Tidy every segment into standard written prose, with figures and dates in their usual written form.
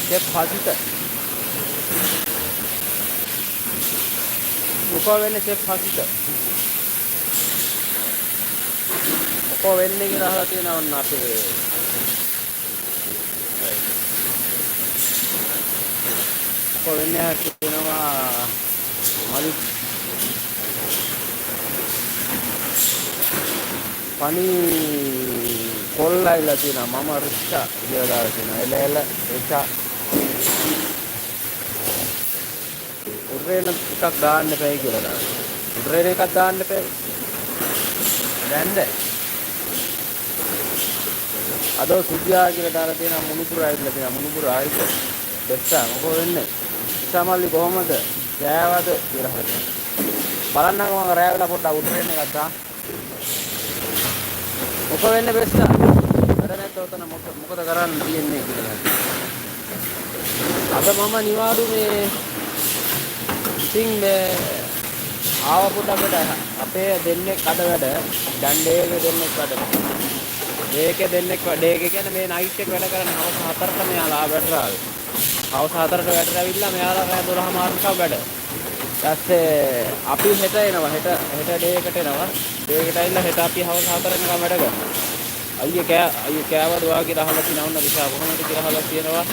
step Hasitha මොකෝ වෙන්නේ step Hasitha මොකෝ වෙන්නේ කියලා අහලා තියෙනවා ඔන්න අපේ මොකෝ වෙන්නේ කියනවා මලික් පනි කොල්ලයිලා තියෙනවා මම රික්ෂා කියලා දාලා තියෙනවා එල රික්ෂා උඩරේන එකක් දාන්න එපයි කියලා දානවා උඩරේන එකක් දාන්න එපයි දැන්ද අද සුද්ධියා කියලා දාලා තියෙනවා මුණුපුර ආයිලා තියෙනවා මුණුපුර ආයිද දෙස්සා මොකෝ වෙන්නේ ඉස්සමල්ලි කොහමද ගෑවද කියලා හරියට බලන්නකෝ මම රෑ වෙලා පොඩ්ඩක් උඩරේන එකක් දාන්න මොකෝ වෙන්නේ බෙස්සා වැඩ නැත්නම් උතන මොකද කරන්න තියෙන්නේ කියලා අද මම නිවාඩු මේ ඉතින් මේ ආව පොඩ්ඩකට අපේ දෙන්නෙක් අද වැඩ ඩණ්ඩේක දෙන්නෙක් වැඩ මේකේ දෙන්නෙක් වැඩේක කියන්නේ මේ නයිට් එක වැඩ කරන්නේ හවස 4ට මෙයාලා වැඩට ආවේ හවස 4ට වැඩට ඇවිල්ලා මෙයාලා රෑ 12 මාර්කව වැඩ ඊපස්සේ අපි හෙට එනවා හෙට ඩේකට එනවා ඩේකට ඇවිල්ලා හෙට අපි හවස 4 වෙනකම් වැඩ කරනවා අයියේ කෑවද වාගේ අහලා තියනවා ඔන්න දිශා කොහොමද කියලා අහලා තියෙනවා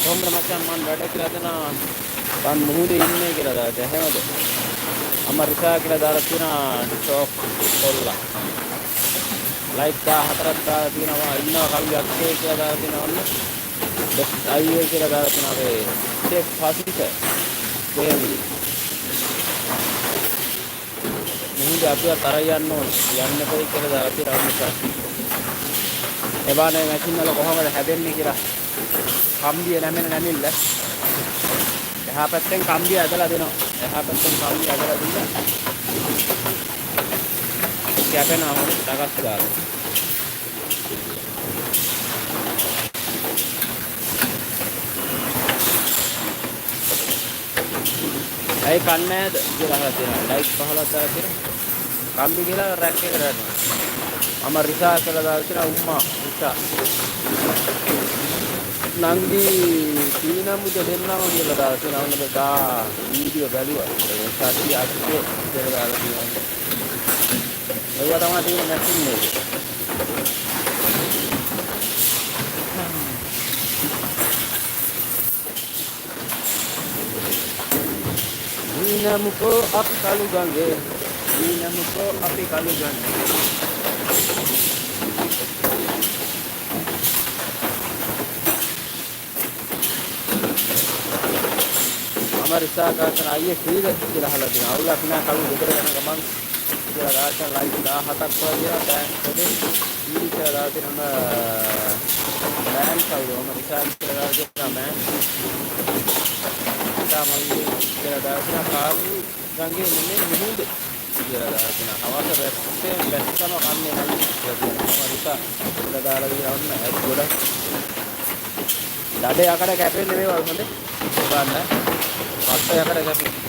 කොහොමද මචං මම වැඩ කියලා දෙනවා බන් මුහුදේ ඉන්නේ කියලා දාලා එහෙමද අම්මා රිසා කියලා දාලා තියෙනවා ටොක් කොල්ලා ලයික් 14ක් දාලා තියෙනවා ඉන්නවා කවියක් කියලා දාලා තියෙනවා ඔන්න අයියේ කියලා දාලා තියෙනවා ඒ ස්ටෙප් හසිත දෙන්නේ මුහුදේ අපිව තරය යන්න ඕනේ යන්න එපයි කියලා දාලා තියෙනවා නිසා එබානේ මැෂින් වල කොහොමද හැදෙන්නේ කියලා කම්බිය නැමිල්ල එහා පැත්තෙන් කම්බිය ඇදලා දෙනවා එහා පැත්තෙන් කම්බිය ඇදලා දීලා කැපෙනවා හොඳට ඩගස් ගාලා ඇයි කන්නේ නැද කියලා අහලා තියෙනවා ලයිට් 15ක් දාලා තියෙනවා කම්බි කියලා රැක් එකට දානවා මම රිසා කියලා දාලා තියෙනවා උම්මා රිසා නංගි සීනමුද දෙන්නම කියලා දාලා තියෙනවා ඔන්න බා වීඩියෝ බැලුවා ඒ සාටි ආච්චිගේ කියලා දාලා තියෙනවා ඒවා තමයි තියෙන මැෂින් එක Ninamuko api kalugange Ninamuko api kalugange Amarisa kata ayah free කියලා අහලා තියෙනවා. අවුල අපි නා කවුරු ගෙදර යන ගමන් කියලා රාජා ලයිට් 17ක් වගේ දැන් පොඩි ඊට කියලා තියෙනවා මෑන් කවුරු අමරිකා කියලා රාජා මෑන් තමයි කියලා දාලා කාලු ගංගේ නෙමෙයි මුහුද කියලා දාලා අවශ්‍ය වැස්සේ වැස්සම කන්නේ නැහැ කියලා අමරිකා කියලා දාලා ගියවන්න ඇත් ගොඩක් ඩඩේ යකඩ කැපෙන්නේ මේ වගේ හොඳේ බලන්න පස්ස යකඩ කැපෙන්නේ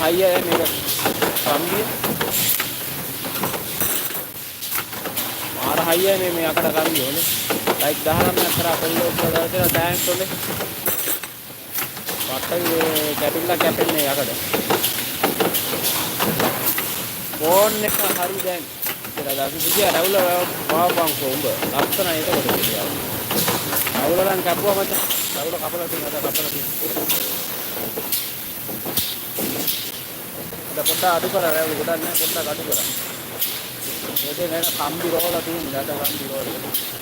නහයිය මේක කම්බිය මාර හයිය මේ යකඩ කම්බිය හොඳේ ලයික් 19ක් කරා පොල්ලෝ කියලා දාලා ටැංක් වලේ පට්ටයි කැපෙන්නේ යකඩ ෆෝන් එක හරි දැන් කියලා දාපු විදිය රවුල පාවපන් කොඹ ලස්සන ඒකට කියලා රවුල නම් කැපුවා මචං රවුල කපලා තියෙනවා අද පොඩ්ඩක් අඩු කරා රවුල ගොඩක් නැහැ පොඩ්ඩක් අඩු කරා මේකේ නේද කම්බි රෝලා තියෙනවා ඊට කම්බි රෝලා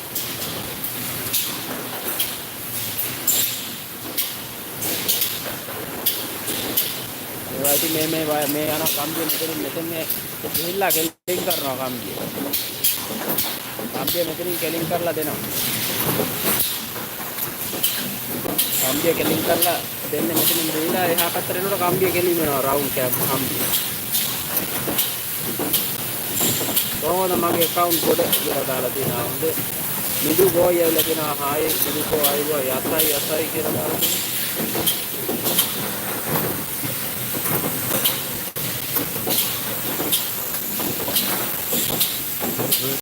ඒවා ඉතින් මේ යන කම්බිය මෙතන ගිහිල්ලා කෙලින් කරනවා කම්බිය මෙතනින් කෙලින් කරලා දෙනවා කම්බිය කෙලින් කරලා දෙන්නේ මෙතනින් දීලා එහා පැත්තට එනකොට කම්බිය කෙලින් වෙනවා රවුන්ඩ් කැප් කම්බිය කොහොමද මගේ account code කියලා දාලා තියෙනවා හොඳේ මිදු ගෝය කියලා කියනවා හායි මිදු කෝ ආයිවා යසයි කියලා දාලා තියෙනවා